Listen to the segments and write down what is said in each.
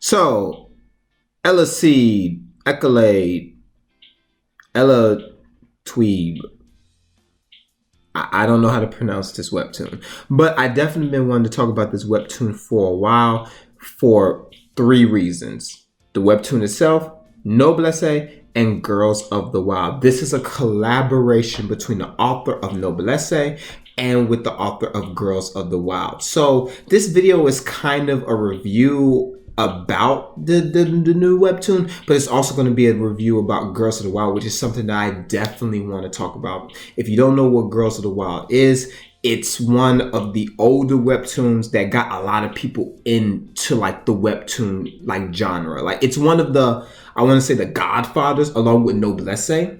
So, Eleceed, Eleceed, Ella Tweeb. I don't know how to pronounce this webtoon, but I definitely been wanting to talk about this webtoon for a while for three reasons. The webtoon itself, Noblesse, and Girls of the Wild. This is a collaboration between the author of Noblesse and with the author of Girls of the Wild. So this video is kind of a review about the new webtoon, but it's also going to be a review about Girls of the Wild, which is something that I definitely want to talk about. If you don't know what Girls of the Wild is, it's one of the older webtoons that got a lot of people into like the webtoon like genre. Like it's one of the, I want to say, the godfathers along with Noblesse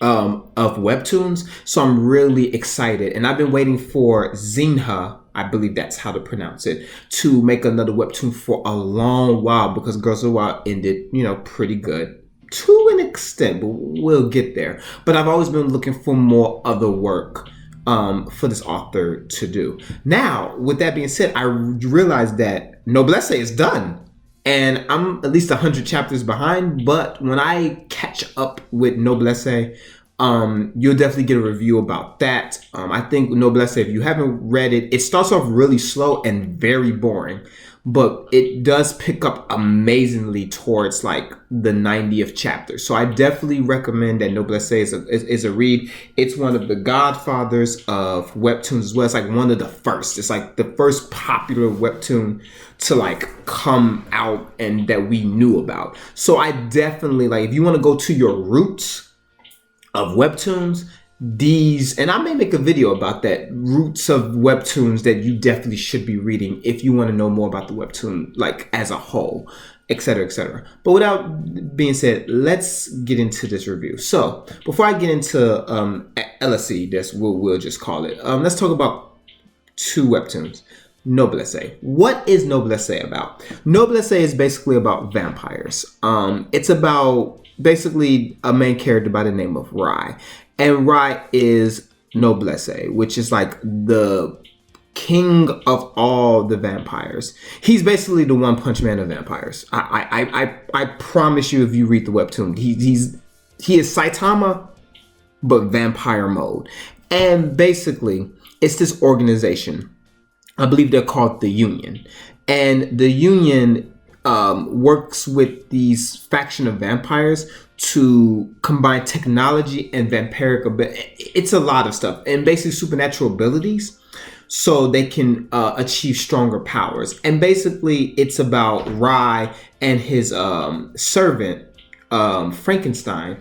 of webtoons. So I'm really excited, and I've been waiting for Anyhoo, I believe that's how to pronounce it, to make another webtoon for a long while, because Girls of the Wild ended, pretty good to an extent, but we'll get there. But I've always been looking for more other work for this author to do. Now, with that being said, I realized that Noblesse is done, and I'm at least 100 chapters behind. But when I catch up with Noblesse, you'll definitely get a review about that. I think Noblesse, if you haven't read it, it starts off really slow and very boring, but it does pick up amazingly towards like the 90th chapter. So I definitely recommend that Noblesse is a read. It's one of the godfathers of webtoons as well. It's like one of the first. It's like the first popular webtoon to like come out and that we knew about. So I definitely, like, if you want to go to your roots of webtoons, these, and I may make a video about that, roots of webtoons that you definitely should be reading if you want to know more about the webtoon like as a whole, etc., etc. But without being said, let's get into this review. So before I get into Eleceed, that's what we'll just call it, let's talk about two webtoons. Noblesse. What is Noblesse about? Noblesse is basically about vampires. It's about basically a main character by the name of Rai. And Rai is Noblesse, which is like the king of all the vampires. He's basically the One Punch Man of vampires. I promise you, if you read the webtoon, he is Saitama, but vampire mode. And basically, it's this organization. I believe they're called the Union. And the Union works with these faction of vampires to combine technology and vampiric ability. It's a lot of stuff, and basically supernatural abilities, so they can achieve stronger powers. And basically, it's about Rai and his servant Frankenstein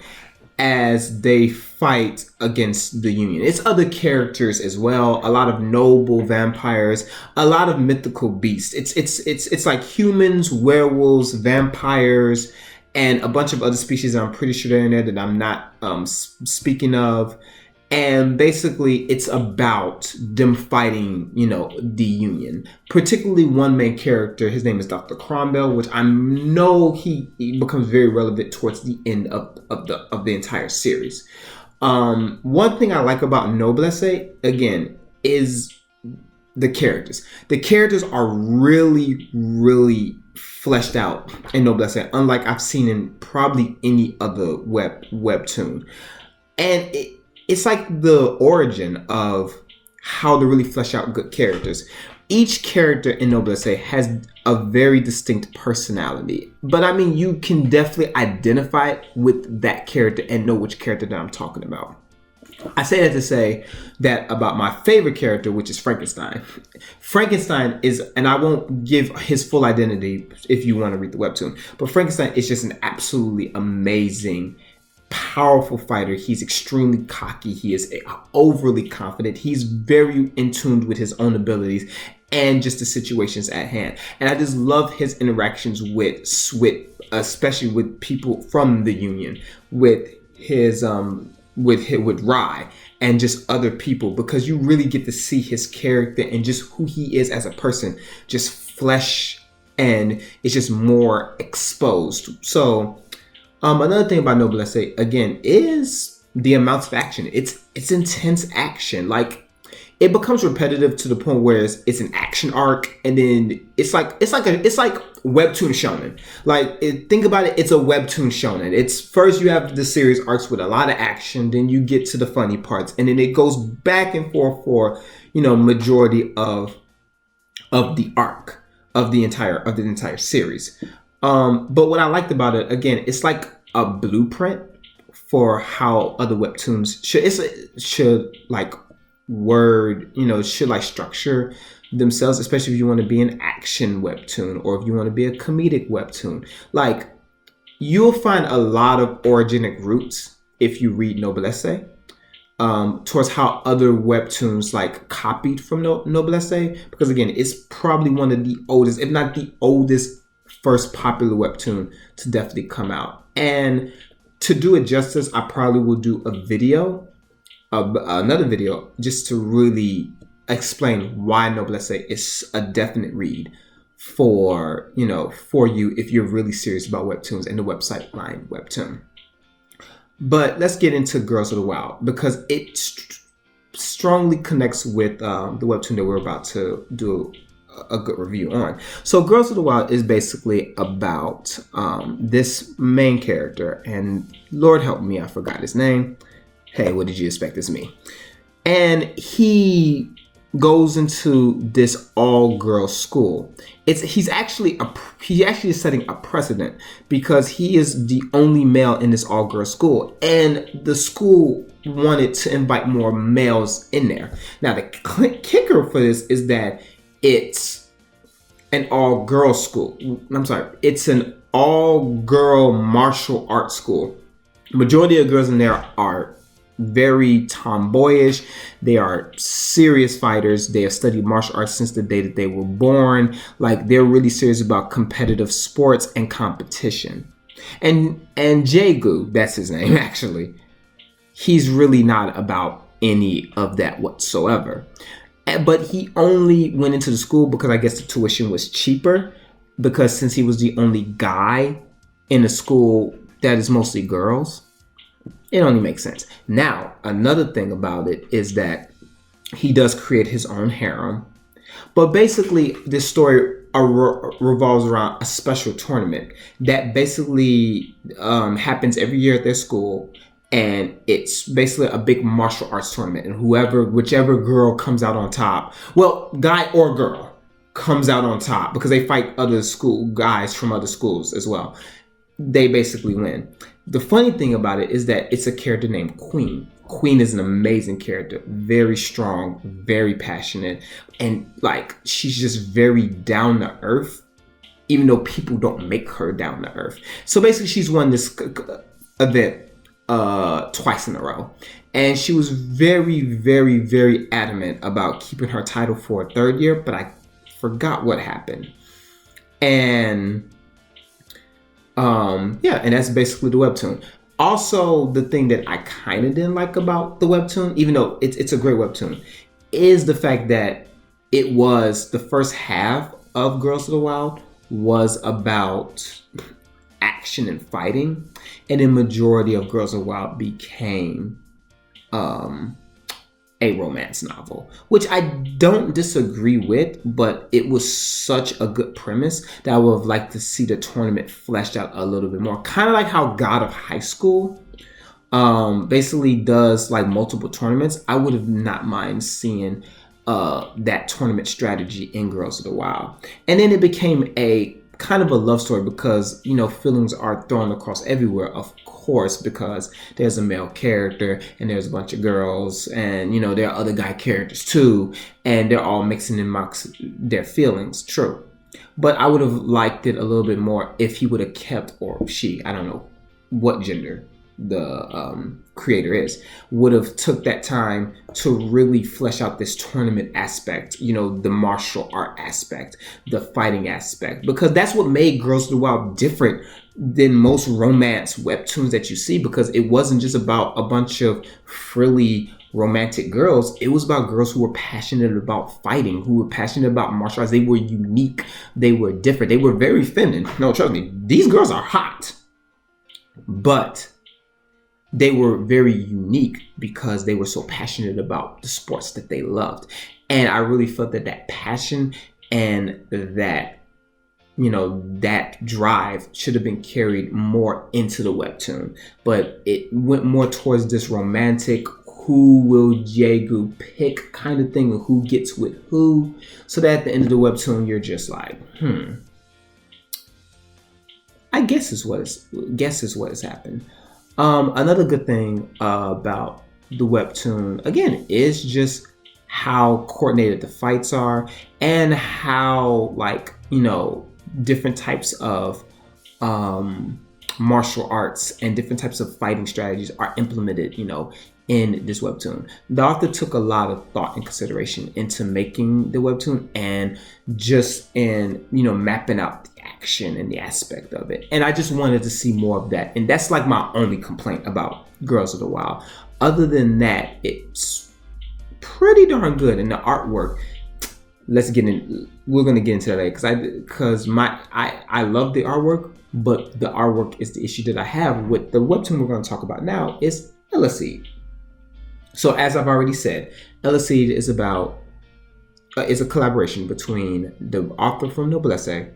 as they fight against the Union. It's other characters as well, a lot of noble vampires, a lot of mythical beasts. It's like humans, werewolves, vampires, and a bunch of other species that I'm pretty sure they're in there that I'm not speaking of. And basically, it's about them fighting, the Union. Particularly one main character, his name is Dr. Cromwell, which I know he becomes very relevant towards the end of the entire series. One thing I like about Noblesse, again, is the characters. The characters are really, really fleshed out in Noblesse, unlike I've seen in probably any other webtoon. And it's like the origin of how to really flesh out good characters. Each character in Noblesse has a very distinct personality. But I mean, you can definitely identify it with that character and know which character that I'm talking about. I say that to say that about my favorite character, which is Frankenstein. Frankenstein is, and I won't give his full identity if you want to read the webtoon, but Frankenstein is just an absolutely amazing, powerful fighter. He's extremely cocky. He is overly confident. He's very in tune with his own abilities and just the situations at hand. And I just love his interactions with especially with people from the Union, with his with Rai and just other people, because you really get to see his character and just who he is as a person, just flesh, and it's just more exposed. So another thing about Noblesse, again, is the amounts of action. It's intense action. Like, it becomes repetitive to the point where it's an action arc, and then it's like webtoon shonen. Like, think about it, it's a webtoon shonen. It's first you have the series arcs with a lot of action, then you get to the funny parts, and then it goes back and forth for, you know, majority of the arc of the entire series. But what I liked about it, again, it's like a blueprint for how other webtoons should like structure themselves, especially if you want to be an action webtoon or if you want to be a comedic webtoon. Like, you'll find a lot of originic roots if you read Noblesse, towards how other webtoons like copied from Noblesse, because again, it's probably one of the oldest, if not the oldest, first popular webtoon to definitely come out. And to do it justice, I probably will do another video just to really explain why Noblesse is a definite read for you if you're really serious about webtoons and the website line webtoon. But let's get into Girls of the Wild, because it strongly connects with the webtoon that we're about to do a good review on. So Girls of the Wild is basically about this main character, and Lord help me, I forgot his name. Hey, what did you expect? It's me. And he goes into this all-girls school. He's actually setting a precedent, because he is the only male in this all-girls school, and the school wanted to invite more males in there. Now, the kicker for this is that it's an all-girls school. I'm sorry, it's an all-girl martial arts school. Majority of girls in there are very tomboyish. They are serious fighters. They have studied martial arts since the day that they were born. Like, they're really serious about competitive sports and competition. And Jaegu, that's his name actually, he's really not about any of that whatsoever. But he only went into the school because I guess the tuition was cheaper, because since he was the only guy in a school that is mostly girls, it only makes sense. Now, another thing about it is that he does create his own harem. But basically, this story revolves around a special tournament that basically happens every year at their school. And it's basically a big martial arts tournament. And whichever girl comes out on top, well, guy or girl comes out on top, because they fight other guys from other schools as well, they basically win. The funny thing about it is that it's a character named Queen. Queen is an amazing character, very strong, very passionate, and like, she's just very down to earth, even though people don't make her down to earth. So basically, she's won this event twice in a row, and she was very, very, very adamant about keeping her title for a third year, but I forgot what happened. And and that's basically the webtoon. Also, the thing that I kind of didn't like about the webtoon, even though it's a great webtoon, is the fact that it was the first half of Girls of the Wild was about action and fighting, and the majority of Girls of the Wild became a romance novel, which I don't disagree with, but it was such a good premise that I would have liked to see the tournament fleshed out a little bit more. Kind of like how God of High School basically does like multiple tournaments. I would have not mind seeing that tournament strategy in Girls of the Wild. And then it became a kind of a love story, because feelings are thrown across everywhere, of course, because there's a male character and there's a bunch of girls, and there are other guy characters too, and they're all mixing and their feelings. True, but I would have liked it a little bit more if he would have kept, or she, I don't know what gender the creator is, would have took that time to really flesh out this tournament aspect, the martial art aspect, the fighting aspect, because that's what made Girls of the Wild different than most romance webtoons that you see, because it wasn't just about a bunch of frilly romantic girls. It was about girls who were passionate about fighting, who were passionate about martial arts. They were unique, they were different, they were very feminine. No, trust me, these girls are hot, but they were very unique because they were so passionate about the sports that they loved. And I really felt that that passion and that, that drive should have been carried more into the webtoon. But it went more towards this romantic, who will Jaegu pick kind of thing, and who gets with who. So that at the end of the webtoon, you're just like, I guess is what has happened. Another good thing about the webtoon, again, is just how coordinated the fights are, and how, like, different types of martial arts and different types of fighting strategies are implemented, in this webtoon. The author took a lot of thought and consideration into making the webtoon, and just in, mapping out the action and the aspect of it. And I just wanted to see more of that. And that's like my only complaint about Girls of the Wild. Other than that, it's pretty darn good. And the artwork, we're gonna get into that later, because I love the artwork, but the artwork is the issue that I have with the webtoon we're gonna talk about now, is Eleceed. So as I've already said, Eleceed is a collaboration between the author from Noblesse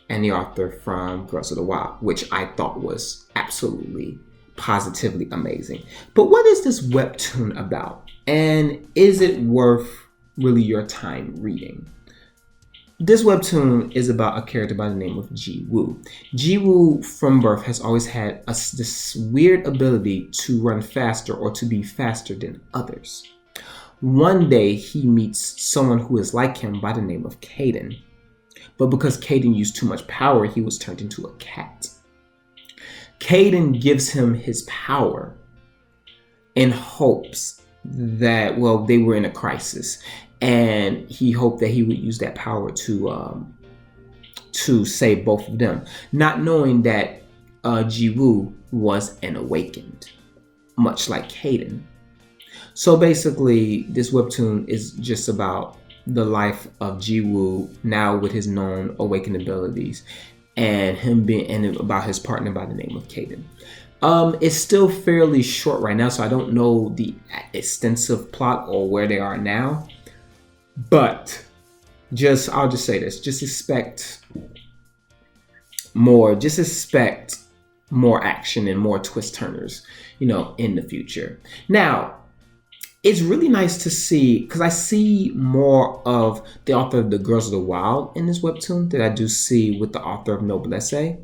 and the author from Girls of the Wild, which I thought was absolutely, positively amazing. But what is this webtoon about? And is it worth really your time reading? This webtoon is about a character by the name of Jiwoo. Jiwoo, from birth, has always had this weird ability to run faster, or to be faster than others. One day, he meets someone who is like him by the name of Kaden. But because Kaden used too much power, he was turned into a cat. Kaden gives him his power in hopes that, they were in a crisis, and he hoped that he would use that power to save both of them, not knowing that Jiwoo was an awakened, much like Kaden. So basically, this webtoon is just about the life of Jiwoo now with his known awakened abilities, and about his partner by the name of Kaden. It's still fairly short right now, so I don't know the extensive plot or where they are now. But I'll just say this: just expect more. Just expect more action and more twist turners, in the future. Now, it's really nice to see, because I see more of the author of the Girls of the Wild in this webtoon that I do see with the author of Noblesse,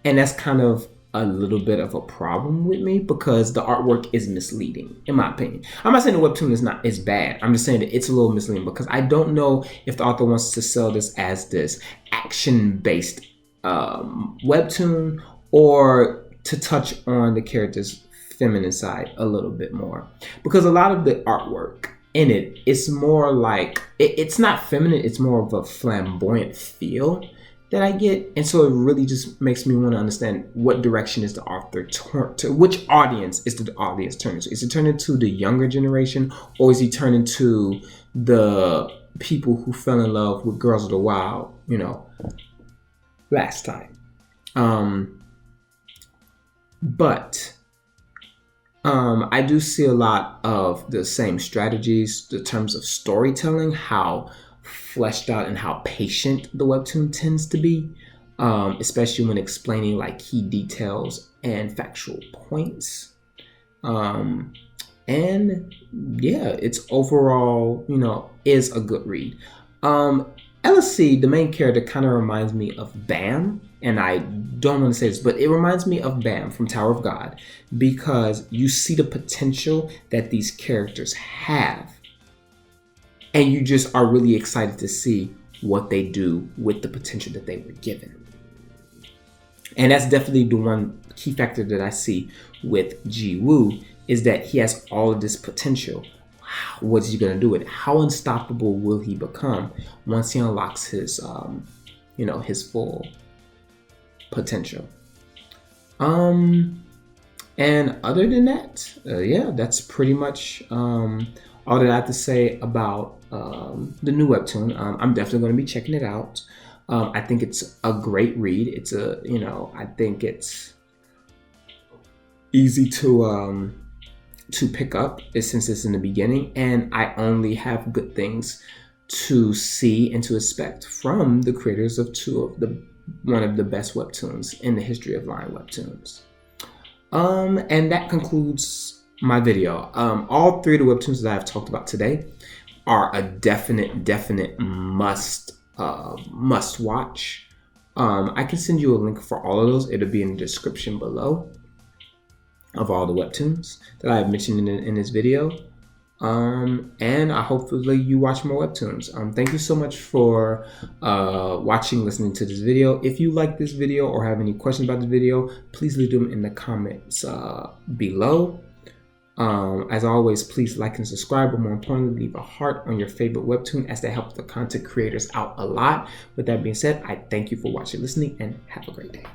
and that's kind of a little bit of a problem with me, because the artwork is misleading, in my opinion. I'm not saying the webtoon is bad. I'm just saying that it's a little misleading, because I don't know if the author wants to sell this as this action-based webtoon, or to touch on the character's feminine side a little bit more, because a lot of the artwork in it is more like it's not feminine. It's more of a flamboyant feel that I get, and so it really just makes me want to understand what direction is the author to, which audience is the audience turning to. Is it turning to the younger generation, or is he turning to the people who fell in love with Girls of the Wild, last time? But I do see a lot of the same strategies in terms of storytelling, how fleshed out and how patient the webtoon tends to be, especially when explaining like key details and factual points. And yeah, it's overall, is a good read. Eleceed, the main character, kind of reminds me of Bam, and I don't want to say this, but it reminds me of Bam from Tower of God, because you see the potential that these characters have, and you just are really excited to see what they do with the potential that they were given. And that's definitely the one key factor that I see with Jiwoo, is that he has all of this potential. What's he going to do with it? How unstoppable will he become once he unlocks his, his full potential? And other than that, yeah, that's pretty much all that I have to say about the new webtoon. I'm definitely going to be checking it out. I think it's a great read. It's I think it's easy to to pick up since it's in the beginning, and I only have good things to see and to expect from the creators of one of the best webtoons in the history of line webtoons. And that concludes my video. All three of the webtoons that I've talked about today are a definite must watch. I can send you a link for all of those. It'll be in the description below of all the webtoons that I have mentioned in this video. And hopefully you watch more webtoons. Thank you so much for watching, listening to this video. If you like this video or have any questions about this video, please leave them in the comments below. As always, please like and subscribe, but more importantly, leave a heart on your favorite webtoon, as that helps the content creators out a lot. With that being said, I thank you for watching, listening, and have a great day.